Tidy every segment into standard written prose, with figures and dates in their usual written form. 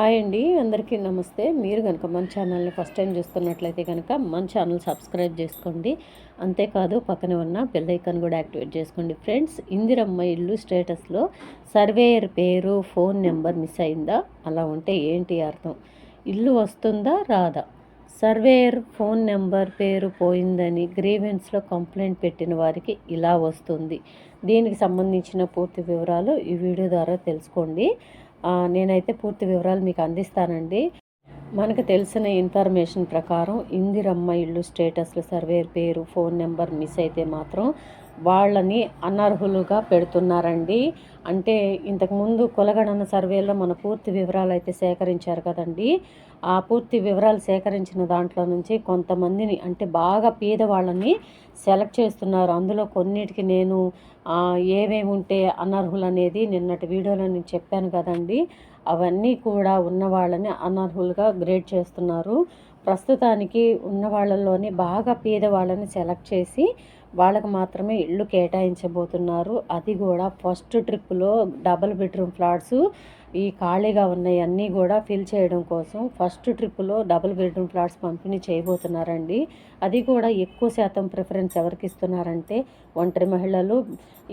Hi అండి, అందరికీ నమస్తే. మీరు కనుక మన ఛానల్ని ఫస్ట్ టైం చూస్తున్నట్లయితే కనుక మన ఛానల్ సబ్స్క్రైబ్ చేసుకోండి. అంతేకాదు పక్కనే ఉన్న బెల్ ఐకాన్ కూడా యాక్టివేట్ చేసుకోండి. ఫ్రెండ్స్, ఇందిరమ్మ ఇల్లు స్టేటస్లో సర్వేయర్ పేరు, ఫోన్ నెంబర్ మిస్ అయిందా? అలా ఉంటే ఏంటి అర్థం? ఇల్లు వస్తుందా రాదా? సర్వేయర్ ఫోన్ నెంబర్ పేరు పోయిందని గ్రీవెన్స్లో కంప్లైంట్ పెట్టిన వారికి ఇలా వస్తుంది. దీనికి సంబంధించిన పూర్తి వివరాలు ఈ వీడియో ద్వారా తెలుసుకోండి. నేనైతే పూర్తి వివరాలు మీకు అందిస్తానండి. మనకు తెలిసిన ఇన్ఫర్మేషన్ ప్రకారం ఇందిరమ్మ ఇల్లు స్టేటస్లో సర్వేర్ పేరు, ఫోన్ నెంబర్ మిస్ అయితే మాత్రం వాళ్ళని అనర్హులుగా పెడుతున్నారండి. అంటే ఇంతకుముందు కులగణన సర్వేలో మన పూర్తి వివరాలు అయితే సేకరించారు కదండి. ఆ పూర్తి వివరాలు సేకరించిన దాంట్లో నుంచి కొంతమందిని, అంటే బాగా పేదవాళ్ళని సెలెక్ట్ చేస్తున్నారు. అందులో కొన్నిటికి నేను ఏమేమి ఉంటే అనర్హులు అనేది నిన్నటి వీడియోలో నేను చెప్పాను కదండి. అవన్నీ కూడా ఉన్న వాళ్ళని అనర్హులుగా గ్రేడ్ చేస్తున్నారు. ప్రస్తుతానికి ఉన్న వాళ్ళలోనే బాగా పేదవాళ్ళని సెలెక్ట్ చేసి వాళ్ళకు మాత్రమే ఇళ్ళు కేటాయించబోతున్నారు. అది కూడా ఫస్ట్ ట్రిప్లో డబుల్ బెడ్రూమ్ ఫ్లాట్స్ ఈ ఖాళీగా ఉన్నాయన్నీ కూడా ఫిల్ చేయడం కోసం ఫస్ట్ ట్రిప్లో డబుల్ బెడ్రూమ్ ఫ్లాట్స్ పంపిణీ చేయబోతున్నారండి. అది కూడా ఎక్కువ శాతం ప్రిఫరెన్స్ ఎవరికి ఇస్తున్నారంటే ఒంటరి మహిళలు,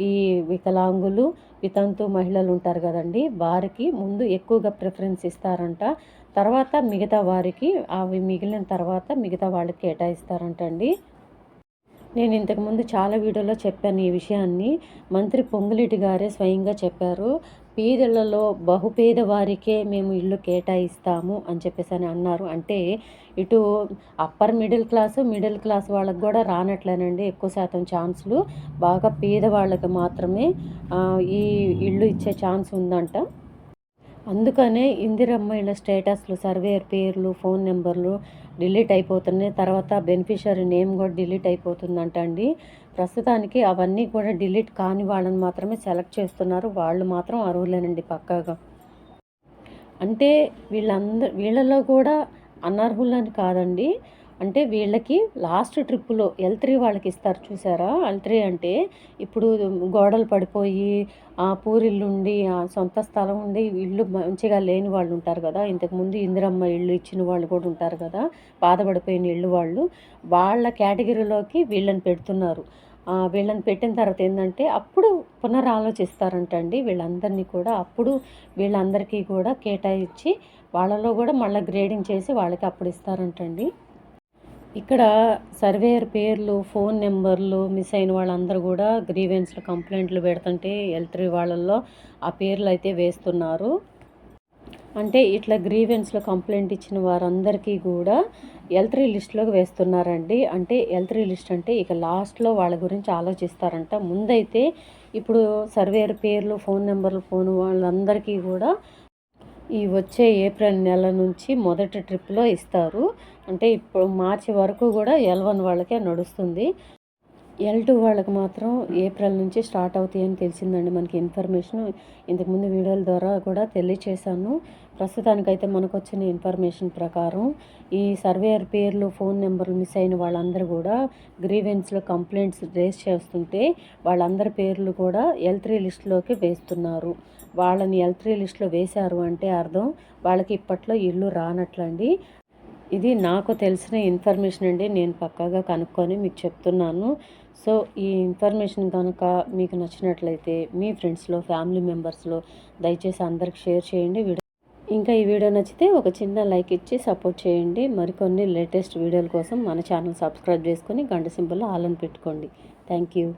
ఈ వికలాంగులు, వితంతు మహిళలు ఉంటారు కదండి, వారికి ముందు ఎక్కువగా ప్రిఫరెన్స్ ఇస్తారంట. తర్వాత మిగతా వారికి, అవి మిగిలిన తర్వాత మిగతా వాళ్ళకి కేటాయిస్తారంటండి. నేను ఇంతకుముందు చాలా వీడియోలో చెప్పాను ఈ విషయాన్ని. మంత్రి పొంగులేటి గారే స్వయంగా చెప్పారు. పేదలలో బహుపేద వారికే మేము ఇల్లు కేటాయిస్తాము అని చెప్పేసి అన్నారు. అంటే ఇటు అప్పర్ మిడిల్ క్లాస్ వాళ్ళకి కూడా రానట్లేనండి ఎక్కువ శాతం ఛాన్సులు. బాగా పేదవాళ్ళకి మాత్రమే ఈ ఇల్లు ఇచ్చే ఛాన్స్ ఉందంట. అందుకనే ఇందిరమ్మ ఇళ్ళ స్టేటస్లు, సర్వేయర్ పేర్లు, ఫోన్ నెంబర్లు డిలీట్ అయిపోతున్నాయి. తర్వాత బెనిఫిషరీ నేమ్ కూడా డిలీట్ అయిపోతుందంట అండి. ప్రస్తుతానికి అవన్నీ కూడా డిలీట్ కాని వాళ్ళని మాత్రమే సెలెక్ట్ చేస్తున్నారు. వాళ్ళు మాత్రం అర్హులేనండి పక్కాగా. అంటే వీళ్ళలో కూడా అనర్హులని కాదండి. అంటే వీళ్ళకి లాస్ట్ ట్రిప్పులో L3 వాళ్ళకి ఇస్తారు చూసారా. L3 అంటే ఇప్పుడు గోడలు పడిపోయి పూరిల్లుండి సొంత స్థలం ఉండి ఇల్లు మంచిగా లేని వాళ్ళు ఉంటారు కదా. ఇంతకుముందు ఇందిరమ్మ ఇల్లు ఇచ్చిన వాళ్ళు కూడా ఉంటారు కదా, బాధపడిపోయిన ఇల్లు వాళ్ళు. వాళ్ళ కేటగిరీలోకి వీళ్ళని పెడుతున్నారు. వీళ్ళని పెట్టిన తర్వాత ఏంటంటే అప్పుడు పునరాలోచిస్తారంటండి వీళ్ళందరినీ కూడా. అప్పుడు వీళ్ళందరికీ కూడా కేటాయించి వాళ్ళలో కూడా మళ్ళీ గ్రేడింగ్ చేసి వాళ్ళకి అప్పుడు ఇస్తారంటండి. ఇక్కడ సర్వేయర్ పేర్లు, ఫోన్ నెంబర్లు మిస్ అయిన వాళ్ళందరూ కూడా గ్రీవెన్స్లో కంప్లైంట్లు పెడుతుంటే L3 వాళ్ళల్లో ఆ పేర్లు అయితే వేస్తున్నారు. అంటే ఇట్లా గ్రీవెన్స్లో కంప్లైంట్ ఇచ్చిన వారందరికీ కూడా L3 లిస్టులోకి వేస్తున్నారండి. అంటే L3 లిస్ట్ అంటే ఇక లాస్ట్లో వాళ్ళ గురించి ఆలోచిస్తారంట. ముందైతే ఇప్పుడు సర్వేయర్ పేర్లు, ఫోన్ నెంబర్లు వాళ్ళందరికీ కూడా ఈ వచ్చే ఏప్రిల్ నెల నుంచి మొదటి ట్రిప్లో ఇస్తారు. అంటే ఇప్పుడు మార్చి వరకు కూడా L1 వాళ్ళకే నడుస్తుంది. L2 వాళ్ళకి మాత్రం ఏప్రిల్ నుంచి స్టార్ట్ అవుతాయని తెలిసిందండి మనకి ఇన్ఫర్మేషన్. ఇంతకుముందు వీడియోల ద్వారా కూడా తెలియచేశాను. ప్రస్తుతానికైతే మనకు వచ్చిన ఇన్ఫర్మేషన్ ప్రకారం ఈ సర్వేయర్ పేర్లు, ఫోన్ నెంబర్లు మిస్ అయిన వాళ్ళందరూ కూడా గ్రీవెన్స్లో కంప్లైంట్స్ రేస్ చేస్తుంటే వాళ్ళందరి పేర్లు కూడా L3 లిస్టులోకి వేస్తున్నారు. వాళ్ళని L3 లిస్టులో వేశారు అంటే అర్థం వాళ్ళకి ఇప్పట్లో ఇల్లు రానట్లండి. ఇది నాకు తెలిసిన ఇన్ఫర్మేషన్ అండి. నేను పక్కాగా కనుక్కొని మీకు చెప్తున్నాను. సో ఈ ఇన్ఫర్మేషన్ కనుక మీకు నచ్చినట్లయితే మీ ఫ్రెండ్స్లో, ఫ్యామిలీ మెంబర్స్లో దయచేసి అందరికి షేర్ చేయండి. ఇంకా ఈ వీడియో నచ్చితే ఒక చిన్న లైక్ ఇచ్చి సపోర్ట్ చేయండి. మరికొన్ని లేటెస్ట్ వీడియోల కోసం మన ఛానల్ సబ్స్క్రైబ్ చేసుకొని గంట సింబల్లో ఆల్ అని పెట్టుకోండి. Thank you.